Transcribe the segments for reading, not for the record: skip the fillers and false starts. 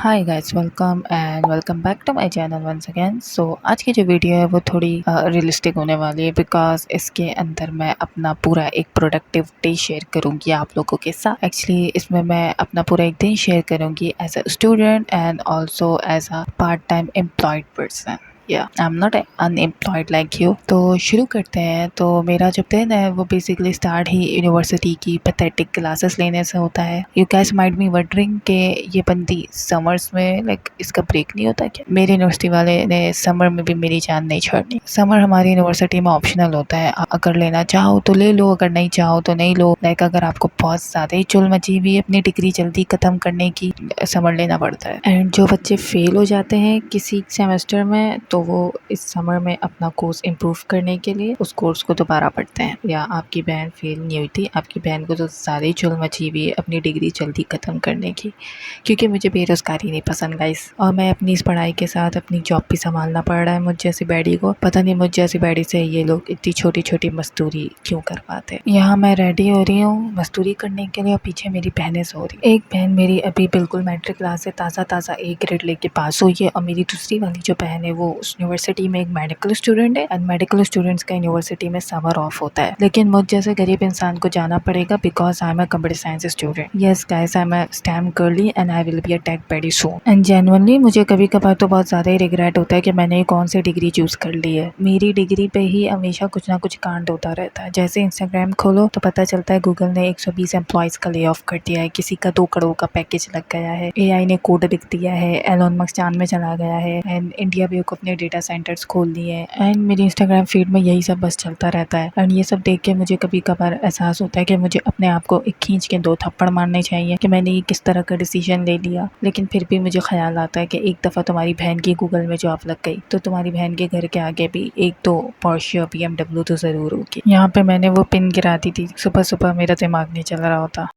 Hi guys, welcome back to my channel once again. So आज की जो video है वो थोड़ी रियलिस्टिक होने वाली है बिकॉज इसके अंदर मैं अपना पूरा एक प्रोडक्टिव डे शेयर करूंगी आप लोगों के साथ। एक्चुअली इसमें मैं अपना पूरा एक दिन शेयर करूंगी as a student and also as a part time employed person. Ya I am not unemployed like you. तो शुरू करते हैं। तो मेरा जो दिन है वो बेसिकली स्टार्ट ही यूनिवर्सिटी की पैथेटिक क्लासेस लेने से होता है। You guys might be wondering के ये बंदी समर्स में लाइक इसका ब्रेक नहीं होता क्या? मेरी यूनिवर्सिटी वाले ने समर में भी मेरी जान नहीं छोड़नी। समर हमारी यूनिवर्सिटी में ऑप्शनल होता है, अगर लेना चाहो तो ले लो, अगर नहीं चाहो तो नहीं लो। लाइक अगर आपको बहुत ज़्यादा ही चुल मची हुई है अपनी डिग्री जल्दी ख़त्म करने की, समर लेना पड़ता है। एंड जो बच्चे फेल हो जाते हैं किसी सेमेस्टर में तो वो इस समर में अपना कोर्स इम्प्रूव करने के लिए उस कोर्स को दोबारा पढ़ते हैं। या आपकी बहन फेल नहीं हुई थी, आपकी बहन को तो ज़्यादा ही चुल मची हुई है अपनी डिग्री जल्दी ख़त्म करने की, क्योंकि मुझे बेरोज़गारी नहीं पसंद गाइस। और मैं अपनी इस पढ़ाई के साथ अपनी जॉब भी संभालना पड़ रहा है मुझ जैसी बैडी को। पता नहीं मुझ जैसी बैडी से ये लोग इतनी छोटी छोटी मजदूरी क्यों करवाते हैं। यहाँ मैं रेडी हो रही हूँ मजदूरी करने के लिए और पीछे मेरी बहनें सो रही। एक बहन मेरी अभी बिल्कुल मैट्रिक क्लास से ताज़ा ए ग्रेड लेके पास हुई है और मेरी दूसरी वाली जो बहन है वो उस यूनिवर्सिटी में एक मेडिकल स्टूडेंट है। एंड मेडिकल स्टूडेंट्स का यूनिवर्सिटी में समर ऑफ होता है, लेकिन मुझ जैसे गरीब इंसान को जाना पड़ेगा because I am a computer science student. Yes guys, I am a STEM girly and I will be a tech very soon. And genuinely मुझे कभी कभार तो बहुत ज़्यादा ही रिग्रेट होता है कि मैंने कौन सी डिग्री चूज़ कर ली है। मेरी डिग्री पे ही हमेशा कुछ ना कुछ कांड होता रहता है। जैसे इंस्टाग्राम खोलो तो पता चलता है गूगल ने 120 एम्प्लॉयज़ का ले ऑफ कर दिया है, किसी का 2 करोड़ का पैकेज लग गया है, एआई ने कोड लिख दिया है, एलोन मस्क चांद में चला गया है, एंड इंडिया भी को अपने डेटा सेंटर्स खोल लिए हैं। एंड मेरी इंस्टाग्राम फीड में यही सब बस चलता रहता है। एंड ये सब देख के मुझे कभी कभार एहसास होता है कि मुझे अपने आप को एक खींच के 2 थप्पड़ मारने चाहिए कि मैंने ये किस तरह का डिसीजन ले लिया। लेकिन फिर भी मुझे ख्याल आता है कि एक दफ़ा तुम्हारी बहन की गूगल में जॉब लग गई तो तुम्हारी बहन के घर के आगे भी 1-2 पोर्शे BMW तो ज़रूर होगी। यहाँ पे मैंने वो पिन गिरा दी थी, सुबह सुबह मेरा दिमाग नहीं चल रहा होता।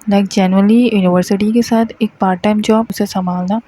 लाइक जेनुअनली यूनिवर्सिटी के साथ एक पार्ट टाइम जॉब उसे संभालना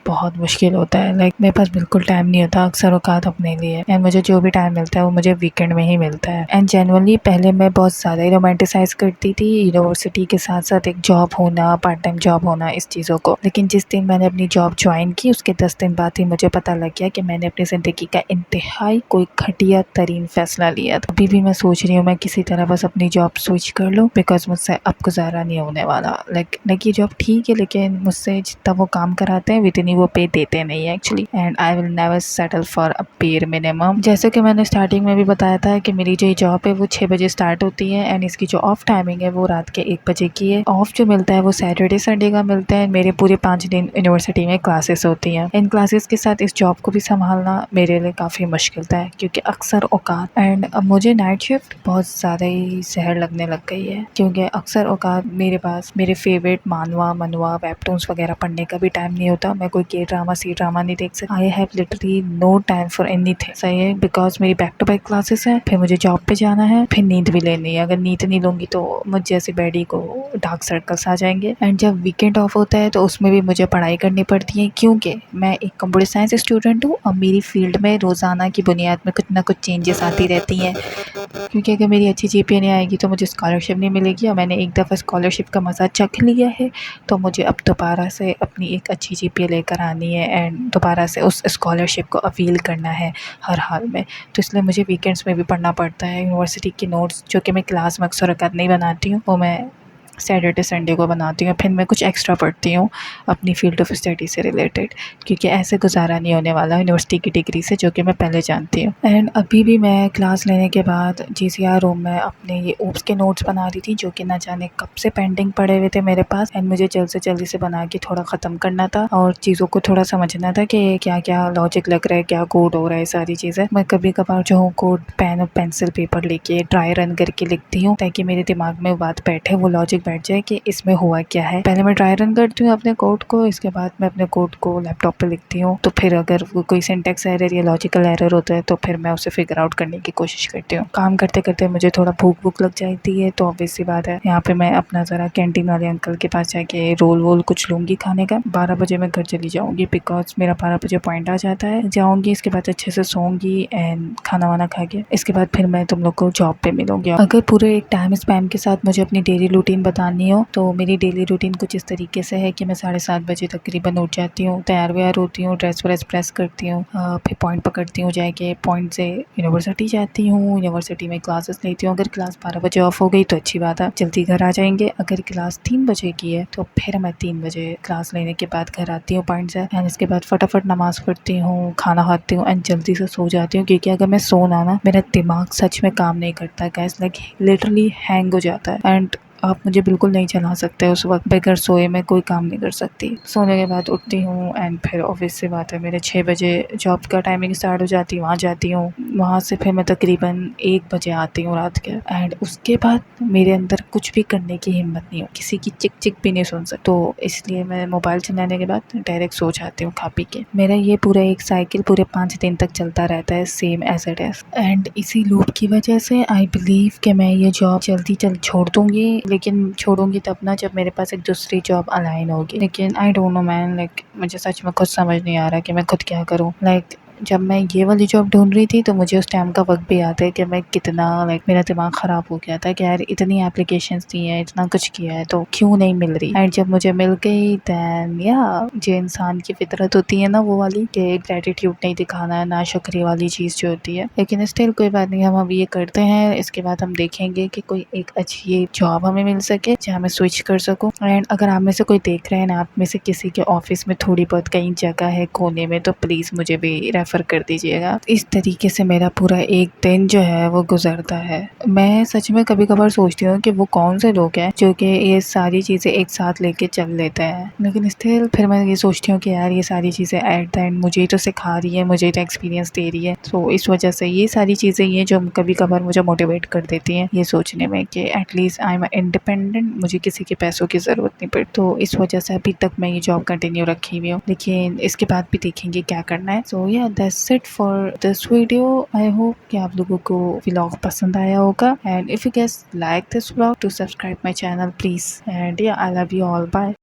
बहुत मुश्किल होता है। लाइक मेरे पास बिल्कुल टाइम नहीं होता अक्सर औकात अपने लिए। एंड मुझे जो भी टाइम मिलता है वो मुझे वीकेंड में ही मिलता है। एंड जेनुअनली पहले मैं बहुत ज़्यादा ही रोमांटिसाइज करती थी यूनिवर्सिटी के साथ साथ एक जॉब होना, पार्ट टाइम जॉब होना, इस चीज़ों को। लेकिन जिस दिन मैंने अपनी जॉब ज्वाइन की उसके 10 दिन बाद ही मुझे पता लग गया कि मैंने अपनी ज़िंदगी का इंतहाई कोई घटिया तरीन फैसला लिया था। अभी भी मैं सोच रही हूँ मैं किसी तरह बस अपनी जॉब स्विच कर लूँ बिकॉज मुझसे अब गुजारा नहीं होने वाला। लाइक ये जॉब ठीक है लेकिन मुझसे जितना वो काम कराते हैं इतनी वो पे देते नहीं है actually. And I will never settle for a pair minimum. जैसे कि मैंने स्टार्टिंग में भी बताया था कि मेरी जो जॉब है वो 6 बजे स्टार्ट होती है एंड इसकी जो ऑफ टाइमिंग है वो रात के 1 बजे की है। ऑफ जो मिलता है वो सैटरडे संडे का मिलता है। मेरे पूरे 5 दिन यूनिवर्सिटी में क्लासेस होती हैं। इन क्लासेस के साथ इस जॉब को भी संभालना मेरे लिए काफ़ी मुश्किल था क्योंकि अक्सर औकात एंड अब मुझे नाइट शिफ्ट बहुत ज़्यादा ही सहर लगने लग गई है क्योंकि अक्सर औकात मेरे पास मेरे फेवरेट मानवा मनवा वेबटून्स वगैरह पढ़ने का भी टाइम नहीं होता। मैं कोई के ड्रामा सी ड्रामा नहीं देख सकती। I have literally no time for anything. सही है बिकॉज मेरी बैक टू बैक क्लासेस है, फिर मुझे जॉब पे जाना है, फिर नींद भी लेनी है। अगर नींद नहीं लूंगी तो मुझ जैसी बैडी को डार्क सर्कल्स आ जाएंगे। एंड जब वीकेंड ऑफ होता है तो उसमें भी मुझे पढ़ाई करनी पड़ती है क्योंकि मैं एक कंप्यूटर साइंस स्टूडेंट हूँ और मेरी फील्ड में रोज़ाना की बुनियाद में कुछ ना कुछ चेंजेस आती रहती हैं। क्योंकि अगर मेरी अच्छी जीपीए नहीं आएगी तो मुझे स्कॉलरशिप नहीं मिलेगी और मैंने एक दफ़ा स्कॉलरशिप का मज़ा चख लिया है तो मुझे अब दोबारा से अपनी एक अच्छी जीपीए लेकर आनी है एंड दोबारा से उस स्कॉलरशिप को अपील करना है हर हाल में। तो इसलिए मुझे वीकेंड्स में भी पढ़ना पड़ता है। यूनिवर्सिटी की नोट्स जो कि मैं क्लास में अक्सर औकात नहीं बनाती हूँ वो मैं सैटरडे संडे को बनाती हूँ। फिर मैं कुछ एक्स्ट्रा पढ़ती हूँ अपनी फील्ड ऑफ स्टडी से रिलेटेड क्योंकि ऐसे गुजारा नहीं होने वाला यूनिवर्सिटी की डिग्री से, जो कि मैं पहले जानती हूँ। एंड अभी भी मैं क्लास लेने के बाद जीसीआर रूम में अपने ये ओप्स के नोट्स बना रही थी जो कि ना जाने कब से पेंडिंग पड़े हुए थे मेरे पास। एंड मुझे जल्द से जल्दी से बना के थोड़ा ख़त्म करना था और चीज़ों को थोड़ा समझना था कि क्या क्या लॉजिक लग रहा है, क्या कोड हो रहा है, सारी चीज़ें। मैं कभी कभार जो हूँ कोड पेन और पेंसिल पेपर लेके ड्राई रन करके लिखती हूँ ताकि मेरे दिमाग में वो बात बैठे, वो लॉजिक बैठ जाए कि इसमें हुआ क्या है। पहले मैं ट्राई रन करती हूँ अपने कोड को, इसके बाद मैं अपने कोड को लैपटॉप पे लिखती हूँ। तो फिर अगर वो कोई सिंटेक्स एरर या लॉजिकल एरर होता है तो फिर मैं उसे फिगर आउट करने की कोशिश करती हूँ। काम करते करते मुझे थोड़ा भूख लग जाती है, तो ऑब्वियस सी बात है यहाँ पे मैं अपना ज़रा कैंटीन वाले अंकल के पास जाके रोल वोल कुछ लूँगी खाने का। 12 बजे मैं घर चली जाऊँगी बिकॉज मेरा 12 बजे पॉइंट आ जाता है। जाऊँगी, इसके बाद अच्छे से सोऊंगी एंड खाना वाना खा के इसके बाद फिर मैं तुम लोग को जॉब पे मिलूंगी। अगर पूरे एक टाइम स्पैन के साथ मुझे अपनी डेली रूटीन बतानी हो तो मेरी डेली रूटीन कुछ इस तरीके से है कि मैं 7:30 बजे तकरीबन उठ जाती हूँ, तैयार व्यार होती हूँ, ड्रेस व्रेस प्रेस करती हूँ, फिर पॉइंट पकड़ती हूँ, जाके पॉइंट से यूनिवर्सिटी जाती हूँ। यूनिवर्सिटी में क्लासेस लेती हूँ। अगर क्लास 12 बजे ऑफ हो गई तो अच्छी बात है, जल्दी घर आ जाएंगे। अगर क्लास 3 बजे की है तो फिर मैं 3 बजे क्लास लेने के बाद घर आती हूँ पॉइंट से एंड इसके बाद फटाफट नमाज पढ़ती हूँ, खाना खाती हूँ एंड जल्दी से सो जाती हूँ। क्योंकि अगर मैं सो ना मेरा दिमाग सच में काम नहीं करता गाइस, लाइक लिटरली हैंग हो जाता है एंड आप मुझे बिल्कुल नहीं चला सकते। उस वक्त बगैर सोए मैं कोई काम नहीं कर सकती। सोने के बाद उठती हूँ एंड फिर ऑब्वियस सी बात है मेरे 6 बजे जॉब का टाइमिंग स्टार्ट हो जाती है, वहाँ जाती हूँ। वहाँ से फिर मैं तकरीबन 1 बजे आती हूँ रात के एंड उसके बाद मेरे अंदर कुछ भी करने की हिम्मत नहीं हो, किसी की चिक चिक भी नहीं सुन सकती। तो इसलिए मैं मोबाइल चलाने के बाद डायरेक्ट सो जाती हूँ खा पी के। मेरा ये पूरा एक साइकिल पूरे 5 दिन तक चलता रहता है, same as it is. And इसी लूप की वजह से आई बिलीव कि मैं ये जॉब जल्दी छोड़ दूंगी, लेकिन छोड़ूंगी तब ना जब मेरे पास एक दूसरी जॉब अलाइन होगी। लेकिन I don't know man, like मुझे सच में खुद समझ नहीं आ रहा कि मैं खुद क्या करूं। लाइक जब मैं ये वाली जॉब ढूंढ रही थी तो मुझे उस टाइम का वक्त भी याद है कि मैं कितना मेरा दिमाग ख़राब हो गया था कि यार इतनी एप्लीकेशंस दी हैं, इतना कुछ किया है तो क्यों नहीं मिल रही। एंड जब मुझे मिल गई दैन या जो इंसान की फितरत होती है ना वो वाली कि ग्रेटिट्यूड नहीं दिखाना है, ना शुक्रिया वाली चीज़ जो होती है। लेकिन स्टिल कोई बात नहीं, हम अब ये करते हैं। इसके बाद हम देखेंगे कि कोई एक अच्छी जॉब हमें मिल सके जहाँ मैं स्विच कर सकूँ। एंड अगर आप में से कोई देख रहे हैं ना, आप में से किसी के ऑफिस में थोड़ी बहुत कहीं जगह है कोने में तो प्लीज़ मुझे भी रेफर कर दीजिएगा। इस तरीके से मेरा पूरा एक दिन जो है वो गुजरता है। मैं सच में कभी कभार सोचती हूँ कि वो कौन से लोग हैं जो कि ये सारी चीज़ें एक साथ लेके चल लेते हैं, लेकिन स्टिल फिर मैं ये सोचती हूँ कि यार ये सारी चीज़ें एट द एंड मुझे ही तो सिखा रही है, मुझे ही तो एक्सपीरियंस दे रही है। तो इस वजह से ये सारी चीज़ें ये जो कभी कभार मुझे मोटिवेट कर देती हैं ये सोचने में कि एटलीस्ट आई एम इंडिपेंडेंट, मुझे किसी के पैसों की ज़रूरत नहीं पड़ती। तो इस वजह से अभी तक मैं ये जॉब कंटिन्यू रखी हुई हूँ, लेकिन इसके बाद भी देखेंगे क्या करना है। So ya that's it for this video. I hope कि आप लोगों को व्लॉग पसंद आया होगा and if you guys like this vlog to subscribe my channel please and ya I love you all, bye.